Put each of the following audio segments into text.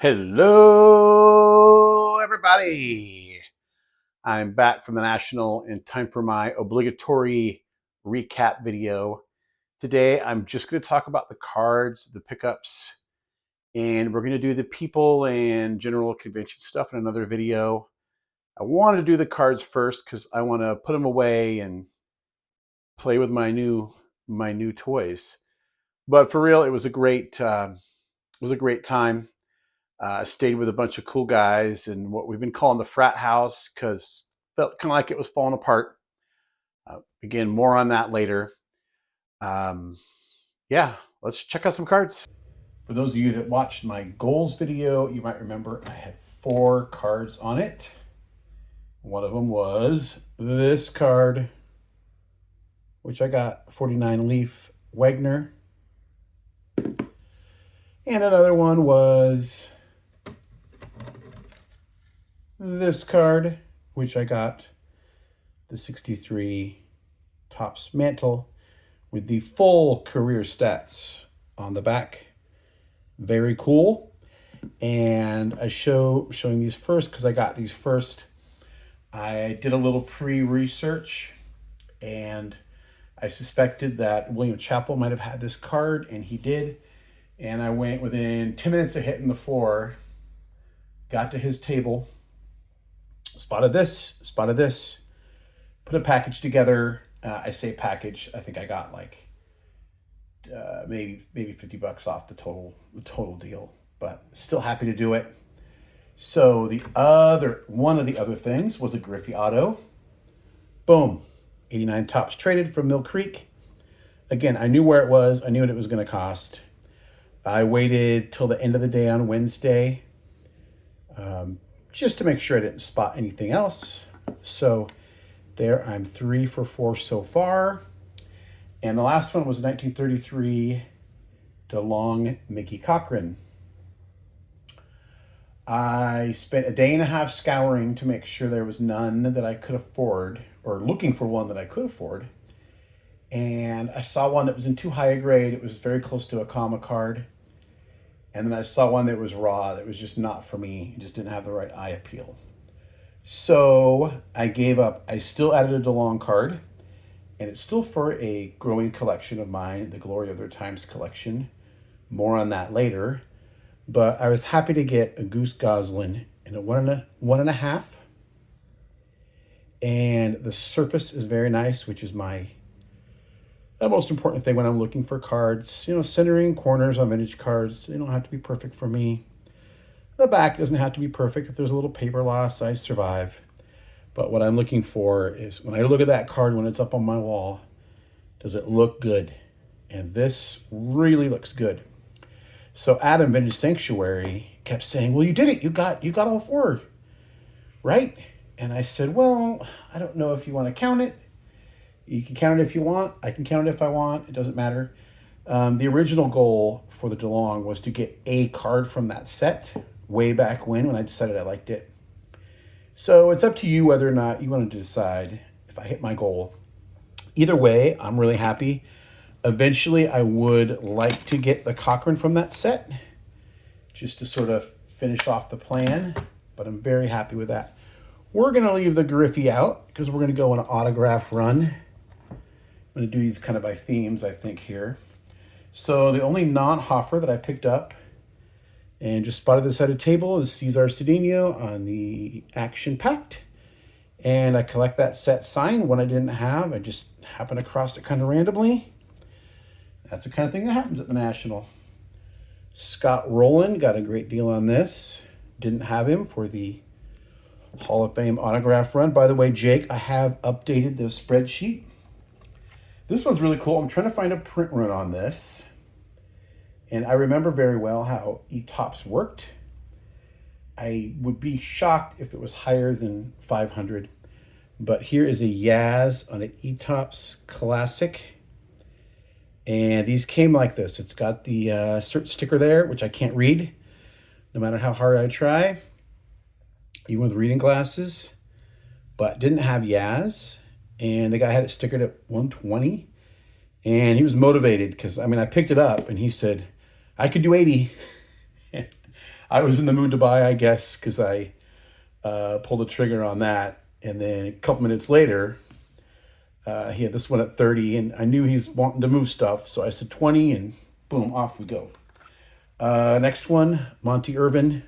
Hello, everybody. I'm back from the National in time for my obligatory recap video. Today, I'm just going to talk about the cards, the pickups, and we're going to do the people and general convention stuff in another video. I wanted to do the cards first because I want to put them away and play with my new toys. But for real, it was a great time. Stayed with a bunch of cool guys in what we've been calling the frat house because felt kind of like it was falling apart. Again, more on that later. Um, yeah, let's check out some cards. For those of you that watched my goals video, you might remember I had 4 cards on it. One of them was this card, which I got 49 Leaf Wagner. And another one was this card, which I got the 63 Topps Mantle with the full career stats on the back. Very cool. And I showing these first because I got these first. I did a little pre-research and I suspected that William Chappell might have had this card, and he did. And I went within 10 minutes of hitting the floor, got to his table, spotted this, put a package together. I say package, I think I got like maybe $50 off the total deal, but still happy to do it. So one of the other things was a Griffey Auto. Boom, 89 Topps traded from Mill Creek. Again, I knew where it was. I knew what it was going to cost. I waited till the end of the day on Wednesday just to make sure I didn't spot anything else. So there, I'm 3 for 4 so far. And the last one was 1933 DeLong Mickey Cochran. I spent a day and a half scouring to make sure there was none that I could afford, or looking for one that I could afford. And I saw one that was in too high a grade. It was very close to a comma card. And then I saw one that was raw, that was just not for me. It just didn't have the right eye appeal. So I gave up. I still added a DeLong card, and it's still for a growing collection of mine, the Glory of Their Times collection. More on that later. But I was happy to get a Goose Goslin in a 1.5. And the surface is very nice, which is the most important thing when I'm looking for cards. You know, centering corners on vintage cards, they don't have to be perfect for me. The back doesn't have to be perfect. If there's a little paper loss, I survive. But what I'm looking for is when I look at that card when it's up on my wall, does it look good? And this really looks good. So Adam, Vintage Sanctuary, kept saying, well, you did it. You got all 4, right? And I said, well, I don't know if you want to count it. You can count it if you want. I can count it if I want. It doesn't matter. The original goal for the DeLong was to get a card from that set way back when I decided I liked it. So it's up to you whether or not you want to decide if I hit my goal. Either way, I'm really happy. Eventually, I would like to get the Cochran from that set just to sort of finish off the plan, but I'm very happy with that. We're going to leave the Griffey out because we're going to go on an autograph run. I'm going to do these kind of by themes, I think, here. So the only non-Hoffer that I picked up and just spotted this at a table is Cesar Cedinho on the Action Pact. And I collect that set sign. One I didn't have, I just happened across it kind of randomly. That's the kind of thing that happens at the National. Scott Rowland got a great deal on this. Didn't have him for the Hall of Fame autograph run. By the way, Jake, I have updated the spreadsheet. This one's really cool. I'm trying to find a print run on this. And I remember very well how eTopps worked. I would be shocked if it was higher than 500. But here is a Yaz on an eTopps Classic. And these came like this. It's got the cert sticker there, which I can't read, no matter how hard I try, even with reading glasses. But didn't have Yaz. And the guy had it stickered at 120. And he was motivated because, I mean, I picked it up and he said, I could do 80. I was in the mood to buy, I guess, because I pulled the trigger on that. And then a couple minutes later, he had this one at 30, and I knew he's wanting to move stuff. So I said 20, and boom, off we go. Next one, Monty Irvin.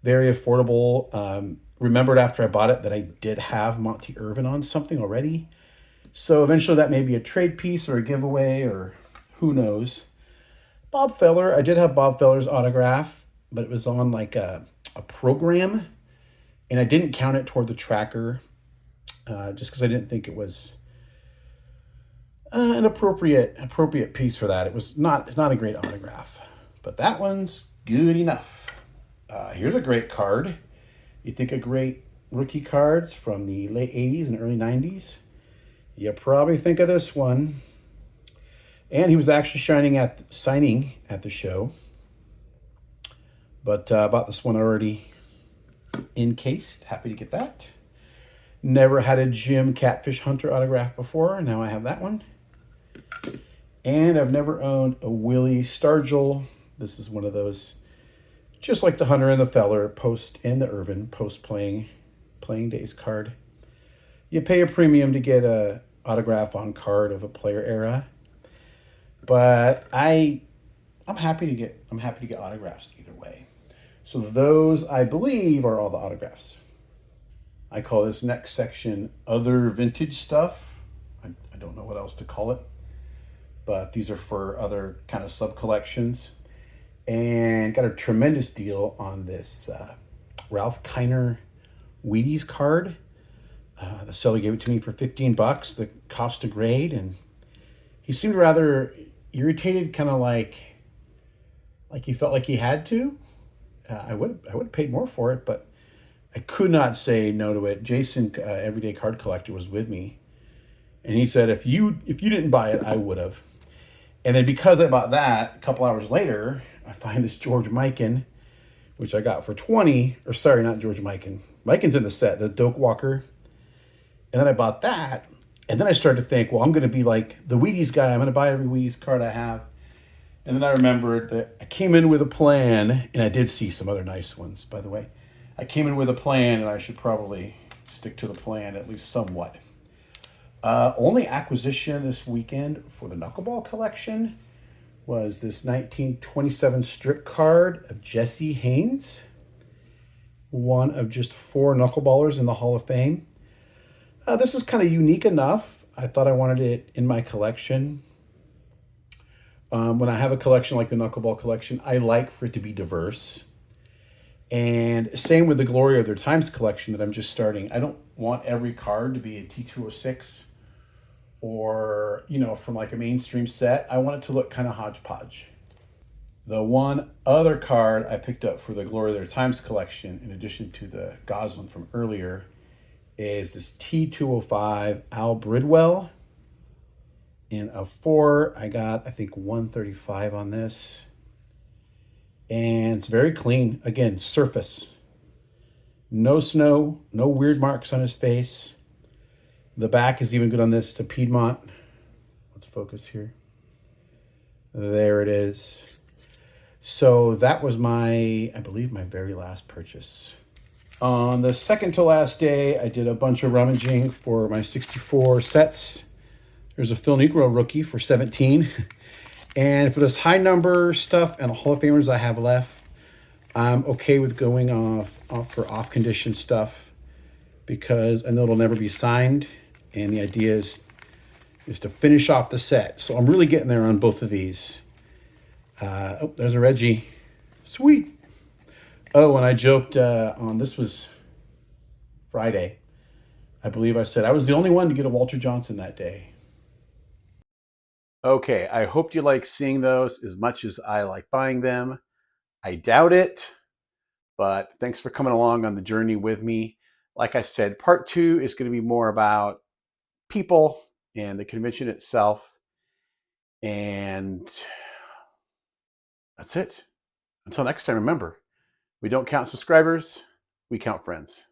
Very affordable. Remembered after I bought it that I did have Monty Irvin on something already. So eventually that may be a trade piece or a giveaway or who knows. Bob Feller. I did have Bob Feller's autograph, but it was on like a program, and I didn't count it toward the tracker just because I didn't think it was an appropriate piece for that. It was not a great autograph, but that one's good enough. Here's a great card. You think of great rookie cards from the late 80s and early 90s? You probably think of this one. And he was actually signing at the show. But bought this one already encased. Happy to get that. Never had a Jim Catfish Hunter autograph before. Now I have that one. And I've never owned a Willie Stargell. This is one of those, just like the Hunter and the Feller, post and the Irvin, post playing days card. You pay a premium to get a autograph on card of a player era. But I'm happy to get autographs either way. So those, I believe, are all the autographs. I call this next section other vintage stuff. I don't know what else to call it, but these are for other kind of sub collections. And got a tremendous deal on this Ralph Kiner Wheaties card. The seller gave it to me for $15. The cost to grade, and he seemed rather irritated, kind of like he felt like he had to. I would have paid more for it, but I could not say no to it. Jason, Everyday Card Collector, was with me, and he said if you didn't buy it, I would have. And then because I bought that, a couple hours later, I find this George Mikan, which I got for 20. Or sorry, not George Mikan. Mikan's in the set, the Doak Walker. And then I bought that. And then I started to think, well, I'm going to be like the Wheaties guy. I'm going to buy every Wheaties card I have. And then I remembered that I came in with a plan, and I did see some other nice ones, by the way. I came in with a plan, and I should probably stick to the plan at least somewhat. Only acquisition this weekend for the Knuckleball collection was this 1927 strip card of Jesse Haynes, one of just 4 knuckleballers in the Hall of Fame. This is kind of unique enough. I thought I wanted it in my collection. When I have a collection like the Knuckleball collection, I like for it to be diverse. And same with the Glory of Their Times collection that I'm just starting. I don't want every card to be a T206 or, from like a mainstream set. I want it to look kind of hodgepodge. The one other card I picked up for the Glory of Their Times collection, in addition to the Goslin from earlier, is this T205 Al Bridwell. In a 4, I got, I think, 135 on this. And it's very clean. Again, surface. No snow, no weird marks on his face. The back is even good on this. It's a Piedmont. Let's focus here. There it is. So that was I believe, my very last purchase. On the second to last day, I did a bunch of rummaging for my 64 sets. There's a Phil Negro rookie for 17. And for this high number stuff and the Hall of Famers I have left, I'm okay with going off for off condition stuff because I know it'll never be signed. And the idea is to finish off the set. So I'm really getting there on both of these. There's a Reggie. Sweet. Oh, and I joked on, this was Friday. I believe I said I was the only one to get a Walter Johnson that day. Okay, I hope you like seeing those as much as I like buying them. I doubt it, but thanks for coming along on the journey with me. Like I said, part 2 is going to be more about people and the convention itself. And that's it. Until next time, remember, we don't count subscribers, we count friends.